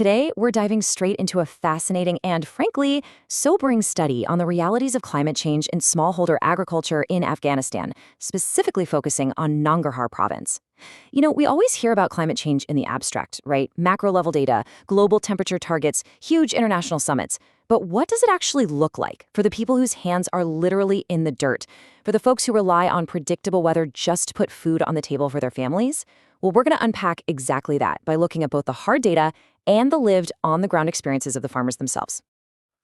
Today, we're diving straight into a fascinating and, frankly, sobering study on the realities of climate change in smallholder agriculture in Afghanistan, specifically focusing on Nangarhar province. We always hear about climate change in the abstract, right? Macro-level data, global temperature targets, huge international summits. But what does it actually look like for the people whose hands are literally in the dirt? For the folks who rely on predictable weather just to put food on the table for their families? Well, we're going to unpack exactly that by looking at both the hard data and the lived, on-the-ground experiences of the farmers themselves.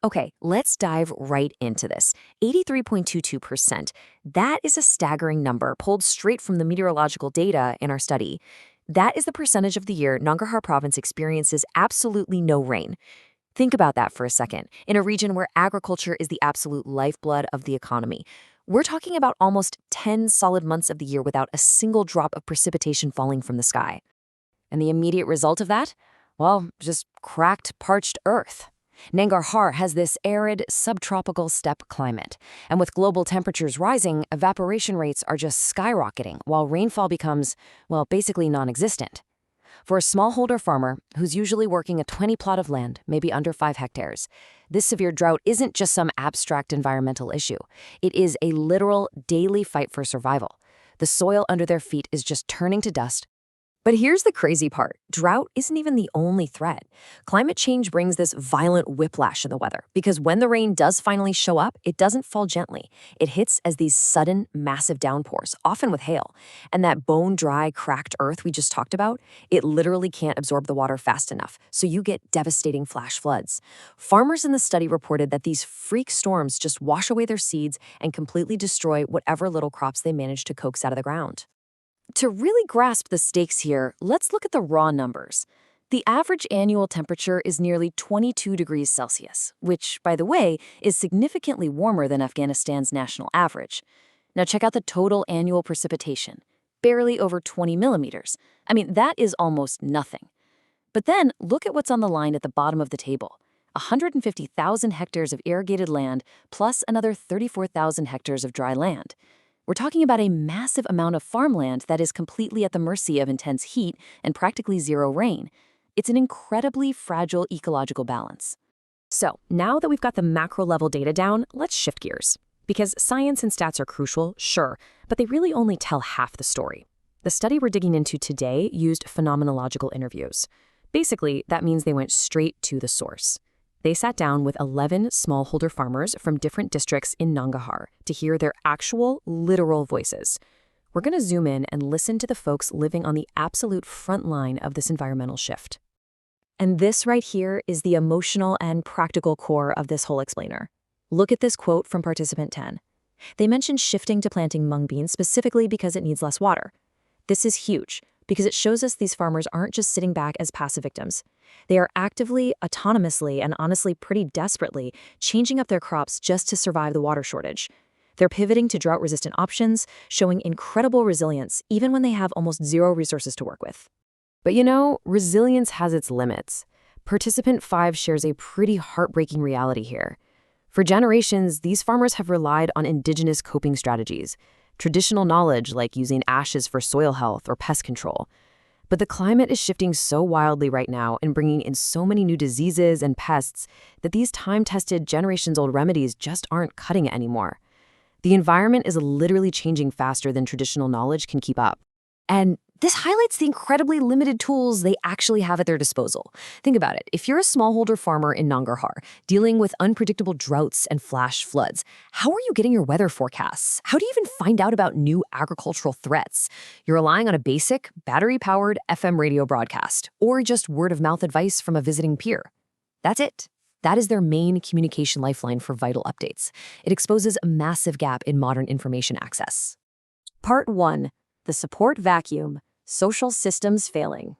Okay, let's dive right into this. 83.22%. That is a staggering number pulled straight from the meteorological data in our study. That is the percentage of the year Nangarhar province experiences absolutely no rain. Think about that for a second. In a region where agriculture is the absolute lifeblood of the economy, we're talking about almost 10 solid months of the year without a single drop of precipitation falling from the sky. And the immediate result of that? Well, just cracked, parched earth. Nangarhar has this arid, subtropical steppe climate, and with global temperatures rising, evaporation rates are just skyrocketing, while rainfall becomes, well, basically non-existent. For a smallholder farmer who's usually working a 20 plot of land, maybe under 5 hectares, this severe drought isn't just some abstract environmental issue. It is a literal daily fight for survival. The soil under their feet is just turning to dust. But here's the crazy part. Drought isn't even the only threat. Climate change brings this violent whiplash in the weather, because when the rain does finally show up, it doesn't fall gently. It hits as these sudden, massive downpours, often with hail. And that bone-dry, cracked earth we just talked about, it literally can't absorb the water fast enough, so you get devastating flash floods. Farmers in the study reported that these freak storms just wash away their seeds and completely destroy whatever little crops they managed to coax out of the ground. To really grasp the stakes here, let's look at the raw numbers. The average annual temperature is nearly 22 degrees Celsius, which, by the way, is significantly warmer than Afghanistan's national average. Now check out the total annual precipitation, barely over 20 millimeters. I mean, that is almost nothing. But then look at what's on the line at the bottom of the table. 150,000 hectares of irrigated land, plus another 34,000 hectares of dry land. We're talking about a massive amount of farmland that is completely at the mercy of intense heat and practically zero rain. It's an incredibly fragile ecological balance. So, now that we've got the macro-level data down, let's shift gears. Because science and stats are crucial, sure, but they really only tell half the story. The study we're digging into today used phenomenological interviews. Basically, that means they went straight to the source. They sat down with 11 smallholder farmers from different districts in Nangarhar to hear their actual, literal voices. We're going to zoom in and listen to the folks living on the absolute front line of this environmental shift. And this right here is the emotional and practical core of this whole explainer. Look at this quote from participant 10. They mentioned shifting to planting mung beans specifically because it needs less water. This is huge, because it shows us these farmers aren't just sitting back as passive victims. They are actively, autonomously, and honestly pretty desperately changing up their crops just to survive the water shortage. They're pivoting to drought-resistant options, showing incredible resilience even when they have almost zero resources to work with. But resilience has its limits. Participant 5 shares a pretty heartbreaking reality here. For generations, these farmers have relied on indigenous coping strategies, traditional knowledge like using ashes for soil health or pest control. But the climate is shifting so wildly right now and bringing in so many new diseases and pests that these time-tested, generations-old remedies just aren't cutting it anymore. The environment is literally changing faster than traditional knowledge can keep up. And this highlights the incredibly limited tools they actually have at their disposal. Think about it. If you're a smallholder farmer in Nangarhar, dealing with unpredictable droughts and flash floods, how are you getting your weather forecasts? How do you even find out about new agricultural threats? You're relying on a basic, battery-powered FM radio broadcast, or just word-of-mouth advice from a visiting peer. That's it. That is their main communication lifeline for vital updates. It exposes a massive gap in modern information access. Part 1. The support vacuum. Social systems failing.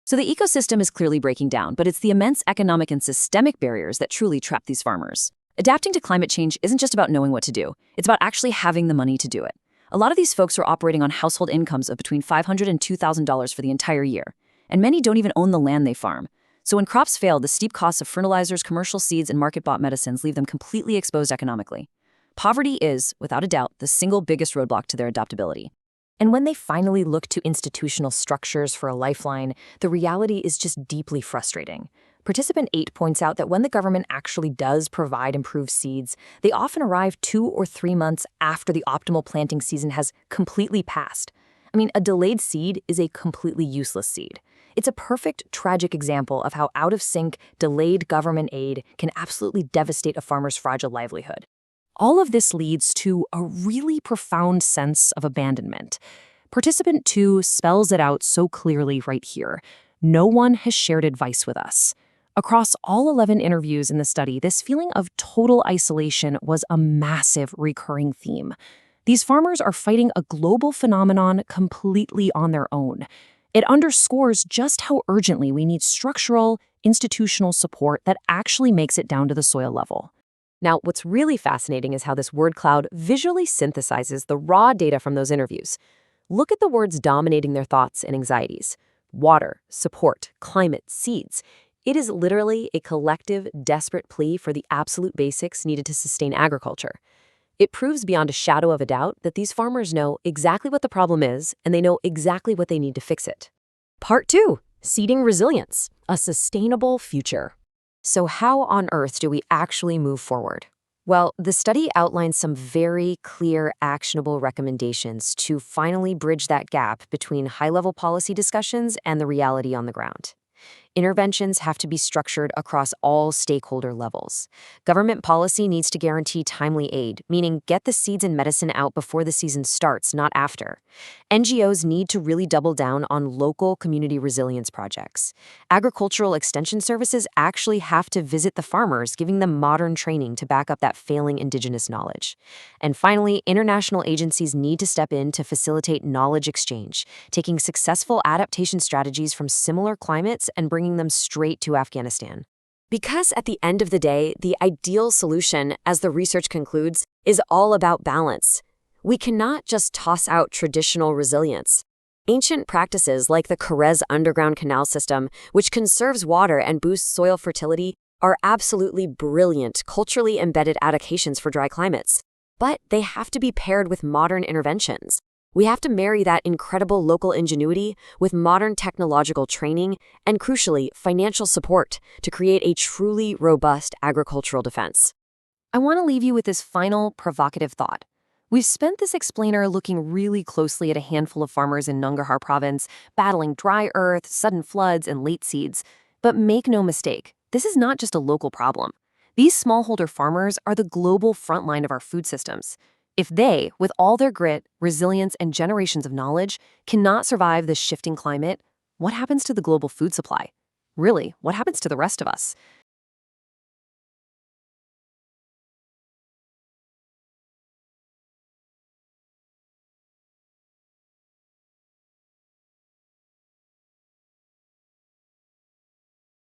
So the ecosystem is clearly breaking down, but it's the immense economic and systemic barriers that truly trap these farmers. Adapting to climate change isn't just about knowing what to do. It's about actually having the money to do it. A lot of these folks are operating on household incomes of between $500 and $2,000 for the entire year, and many don't even own the land they farm. So when crops fail, the steep costs of fertilizers, commercial seeds, and market-bought medicines leave them completely exposed economically. Poverty is, without a doubt, the single biggest roadblock to their adaptability. And when they finally look to institutional structures for a lifeline, the reality is just deeply frustrating. Participant 8 points out that when the government actually does provide improved seeds, they often arrive 2 or 3 months after the optimal planting season has completely passed. I mean, a delayed seed is a completely useless seed. It's a perfect, tragic example of how out-of-sync, delayed government aid can absolutely devastate a farmer's fragile livelihood. All of this leads to a really profound sense of abandonment. Participant 2 spells it out so clearly right here. No one has shared advice with us. Across all 11 interviews in the study, this feeling of total isolation was a massive recurring theme. These farmers are fighting a global phenomenon completely on their own. It underscores just how urgently we need structural, institutional support that actually makes it down to the soil level. Now, what's really fascinating is how this word cloud visually synthesizes the raw data from those interviews. Look at the words dominating their thoughts and anxieties: water, support, climate, seeds. It is literally a collective, desperate plea for the absolute basics needed to sustain agriculture. It proves beyond a shadow of a doubt that these farmers know exactly what the problem is, and they know exactly what they need to fix it. Part 2. Seeding Resilience, a Sustainable Future. So how on earth do we actually move forward? Well, the study outlines some very clear, actionable recommendations to finally bridge that gap between high-level policy discussions and the reality on the ground. Interventions have to be structured across all stakeholder levels. Government policy needs to guarantee timely aid, meaning get the seeds and medicine out before the season starts, not after. NGOs need to really double down on local community resilience projects. Agricultural extension services actually have to visit the farmers, giving them modern training to back up that failing indigenous knowledge. And finally, international agencies need to step in to facilitate knowledge exchange, taking successful adaptation strategies from similar climates and bringing them straight to Afghanistan. Because at the end of the day, the ideal solution, as the research concludes, is all about balance. We cannot just toss out traditional resilience. Ancient practices like the Carrez underground canal system, which conserves water and boosts soil fertility, are absolutely brilliant, culturally embedded adaptations for dry climates. But they have to be paired with modern interventions. We have to marry that incredible local ingenuity with modern technological training and, crucially, financial support to create a truly robust agricultural defense. I want to leave you with this final provocative thought. We've spent this explainer looking really closely at a handful of farmers in Nangarhar province, battling dry earth, sudden floods, and late seeds. But make no mistake, this is not just a local problem. These smallholder farmers are the global front line of our food systems. If they, with all their grit, resilience, and generations of knowledge, cannot survive this shifting climate, what happens to the global food supply? Really, what happens to the rest of us?